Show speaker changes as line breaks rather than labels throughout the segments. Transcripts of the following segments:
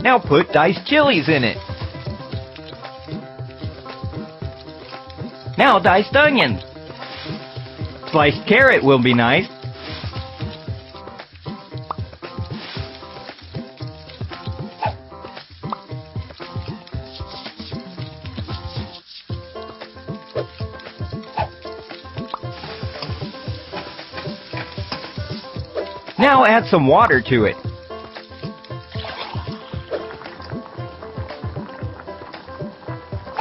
Now put diced chilies in it. Now diced onions. Sliced carrot will be nice. Now add some water to it.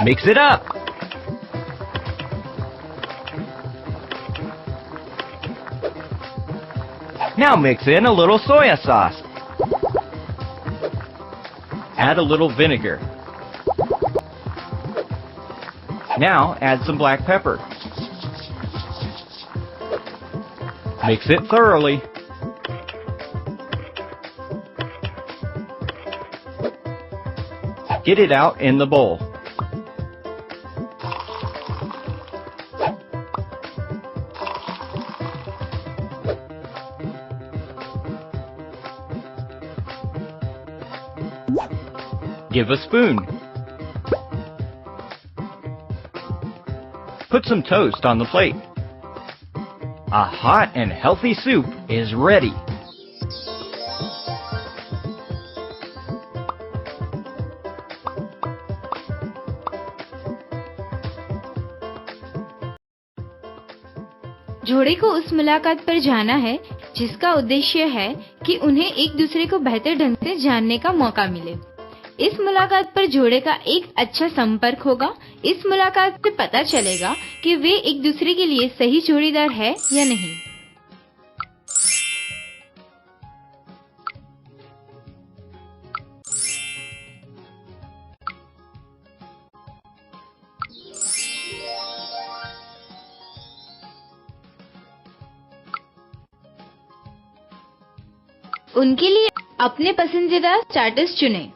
Mix it up. Now mix in a little soy sauce. Add a little vinegar. Now add some black pepper. Mix it thoroughly. Get it out in the bowl. Give a spoon. Put some toast on the plate. A hot and healthy soup is ready.
जोड़े को उस मुलाकात पर जाना है जिसका उद्देश्य है कि उन्हें एक दूसरे को बेहतर ढंग से जानने का मौका मिले। इस मुलाकात पर जोड़े का एक अच्छा संपर्क होगा। इस मुलाकात से पता चलेगा कि वे एक दूसरे के लिए सही जोड़ीदार है या नहीं। उनके लिए अपने पसंदीदा स्टार्टर्स चुनें।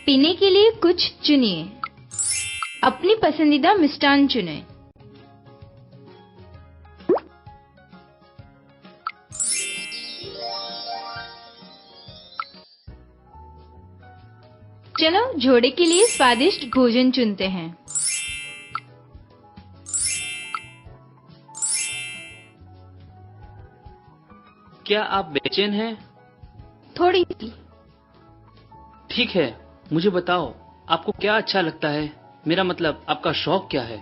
पीने के लिए कुछ चुनिए। अपनी पसंदीदा मिष्टान चुनें। चलो जोड़े के लिए स्वादिष्ट भोजन चुनते हैं।
क्या आप बेचैन हैं?
थोड़ी सी।
ठीक है, मुझे बताओ आपको क्या अच्छा लगता है? मेरा मतलब आपका शौक क्या है?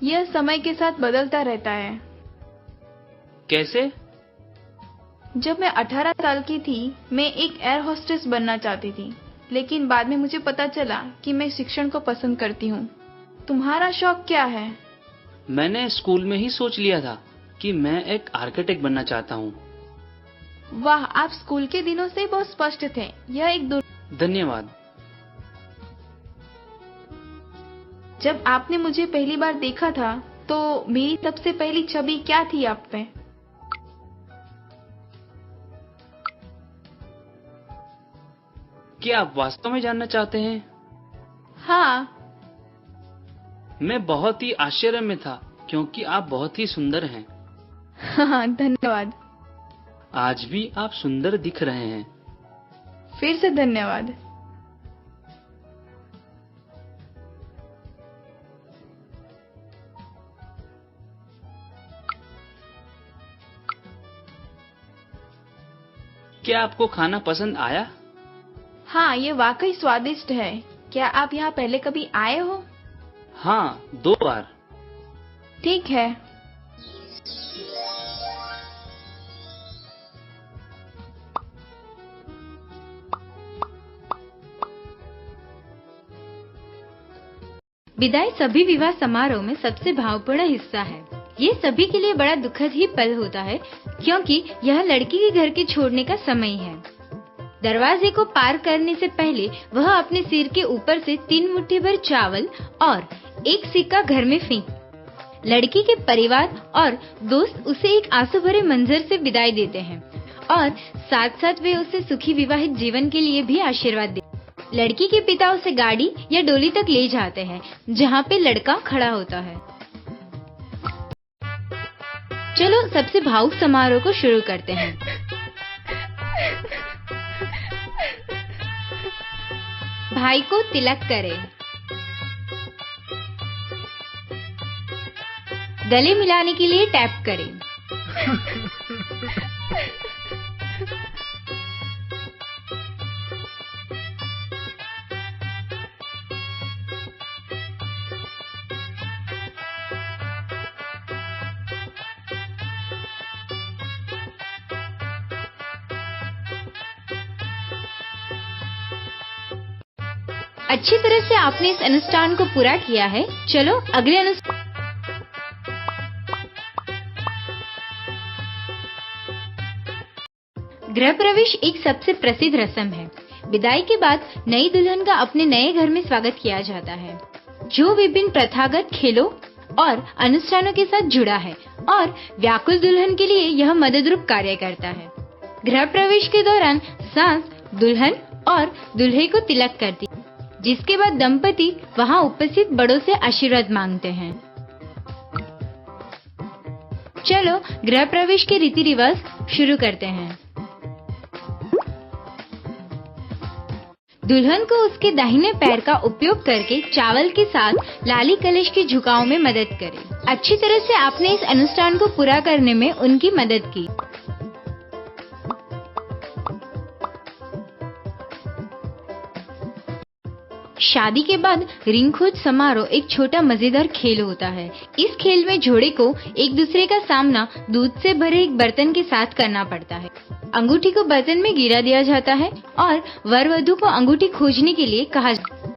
यह समय के साथ बदलता रहता है।
कैसे?
जब मैं 18 साल की थी, मैं एक एयर होस्टेस बनना चाहती थी, लेकिन बाद में मुझे पता चला कि मैं शिक्षण को पसंद करती हूँ। तुम्हारा शौक क्या है?
मैंने स्कूल में ही सोच लिया था कि मैं एक आर्किटेक्ट बनना चाहता हूँ।
वाह, आप स्कूल के दिनों से बहुत स्पष्ट थे। यह एक
धन्यवाद।
जब आपने मुझे पहली बार देखा था, तो मेरी सबसे पहली छवि क्या थी आप पे?
क्या आप वास्तव में जानना चाहते हैं?
हाँ।
मैं बहुत ही आश्चर्य में था क्योंकि आप बहुत ही सुंदर हैं।
हाँ, धन्यवाद।
आज भी आप सुंदर दिख रहे हैं।
फिर से धन्यवाद।
क्या आपको खाना पसंद आया?
हाँ, ये वाकई स्वादिष्ट है। क्या आप यहाँ पहले कभी आए हो?
हाँ, 2 बार।
ठीक है।
विदाई सभी विवाह समारोह में सबसे भावपूर्ण हिस्सा है। ये सभी के लिए बड़ा दुखद ही पल होता है क्योंकि यह लड़की के घर के छोड़ने का समय है। दरवाजे को पार करने से पहले वह अपने सिर के ऊपर से 3 मुट्ठी भर चावल और 1 सिक्का घर में फेंक। लड़की के परिवार और दोस्त उसे एक आंसू भरे मंजर से विदाई देते हैं और साथ साथ वे उसे सुखी विवाहित जीवन के लिए भी आशीर्वाद देते हैं। लड़की के पिता उसे गाड़ी या डोली तक ले जाते हैं जहाँ पे लड़का खड़ा होता है। चलो सबसे भावुक समारोह को शुरू करते हैं। भाई को तिलक करें। गले मिलाने के लिए टैप करें। अच्छी तरह से आपने इस अनुष्ठान को पूरा किया है। चलो अगले अनुष्ठान। गृह प्रवेश एक सबसे प्रसिद्ध रस्म है। विदाई के बाद नई दुल्हन का अपने नए घर में स्वागत किया जाता है, जो विभिन्न प्रथागत खेलों और अनुष्ठानों के साथ जुड़ा है और व्याकुल दुल्हन के लिए यह मददरूप कार्य करता है। गृह प्रवेश के दौरान सास दुल्हन और दूल्हे को तिलक करती, जिसके बाद दंपति वहां उपस्थित बड़ों से आशीर्वाद मांगते हैं। चलो गृह प्रवेश के रीति रिवाज शुरू करते हैं। दुल्हन को उसके दाहिने पैर का उपयोग करके चावल के साथ लाली कलश के झुकाव में मदद करें। अच्छी तरह से आपने इस अनुष्ठान को पूरा करने में उनकी मदद की। शादी के बाद रिंग खोज समारोह एक छोटा मजेदार खेल होता है। इस खेल में जोड़े को एक दूसरे का सामना दूध से भरे एक बर्तन के साथ करना पड़ता है। अंगूठी को बर्तन में गिरा दिया जाता है और वर वधु को अंगूठी खोजने के लिए कहा जाता है।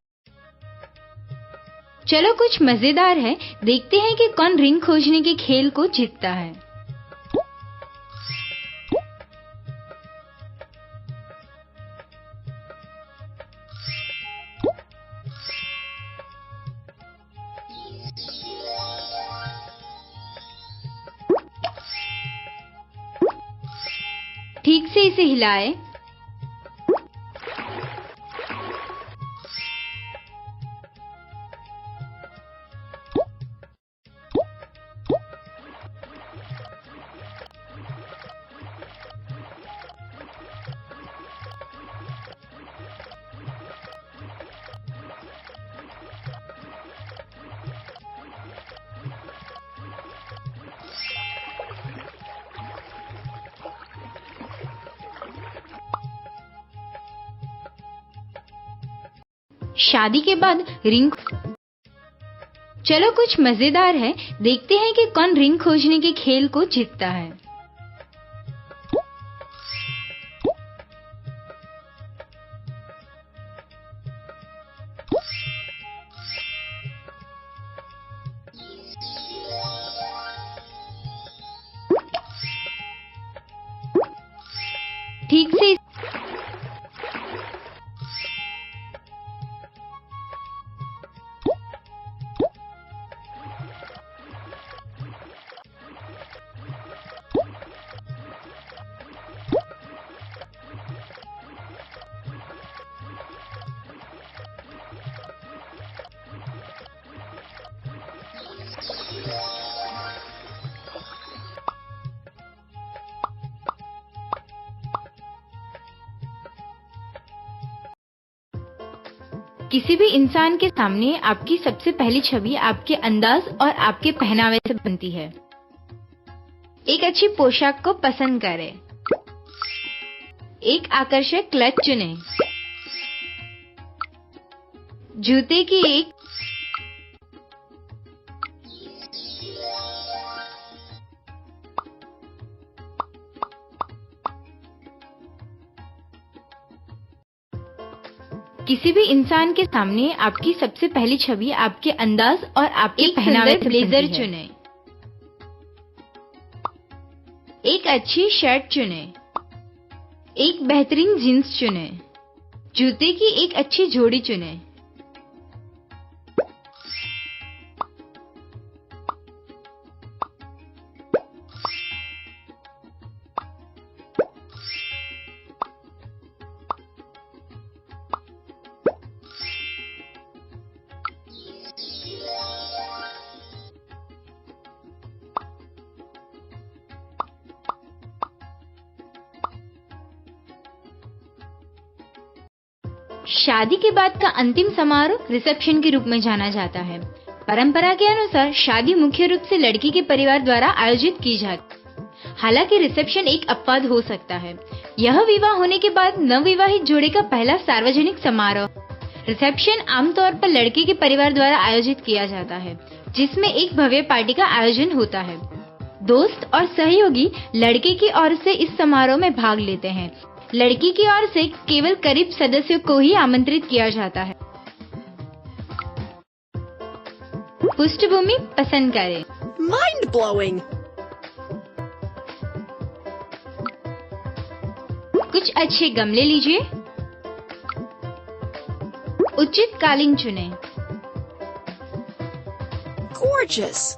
चलो कुछ मजेदार है, देखते हैं कि कौन रिंग खोजने के खेल को जीतता है। ठीक से इसे हिलाएं। शादी के बाद रिंग। चलो कुछ मजेदार है, देखते हैं कि कौन रिंग खोजने के खेल को जीतता है। ठीक से किसी भी इंसान के सामने आपकी सबसे पहली छवि आपके अंदाज और आपके पहनावे से बनती है। एक अच्छी पोशाक को पसंद करें। एक आकर्षक क्लच चुनें। जूते की एक किसी भी इंसान के सामने आपकी सबसे पहली छवि आपके अंदाज और आपके पहनावे से ब्लेजर चुनें। एक अच्छी शर्ट चुनें। एक बेहतरीन जींस चुनें। जूते की एक अच्छी जोड़ी चुनें। शादी के बाद का अंतिम समारोह रिसेप्शन के रूप में जाना जाता है। परंपरा के अनुसार शादी मुख्य रूप से लड़की के परिवार द्वारा आयोजित की जाती है। हालांकि रिसेप्शन एक अपवाद हो सकता है। यह विवाह होने के बाद नवविवाहित जोड़े का पहला सार्वजनिक समारोह। रिसेप्शन आमतौर पर लड़के के परिवार द्वारा आयोजित किया जाता है, जिसमें एक भव्य पार्टी का आयोजन होता है। दोस्त और सहयोगी लड़के की ओर से इस समारोह में भाग लेते हैं। लड़की की ओर से केवल करीब सदस्यों को ही आमंत्रित किया जाता है। पृष्ठभूमि पसंद करें।
Mind blowing.
कुछ अच्छे गमले लीजिए। उचित कालीन चुनें।
Gorgeous.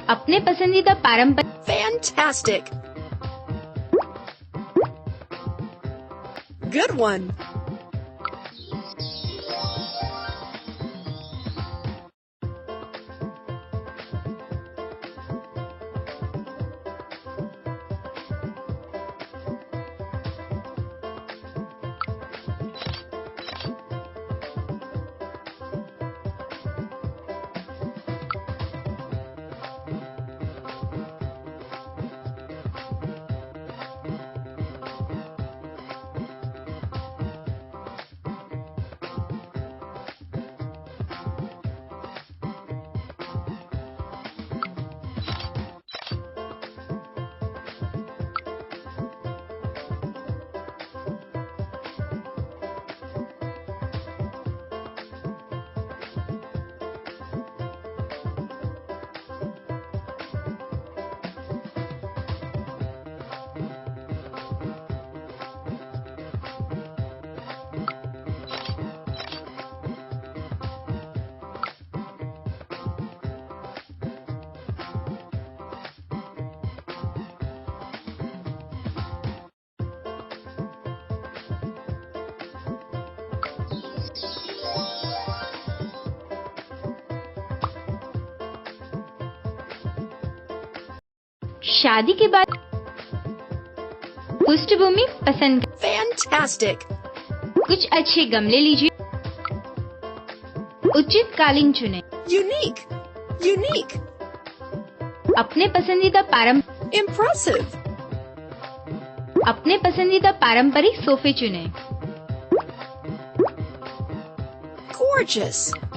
अपने पसंदीदा पारंपरिक
Fantastic. Good one.
शादी के बाद पृष्ठभूमि पसंद
Fantastic.
कुछ अच्छे गमले लीजिए। उचित कालीन चुनें।
Unique. Unique.
अपने पसंदीदा
Impressive.
अपने पसंदीदा पारंपरिक सोफे चुनें।
Gorgeous.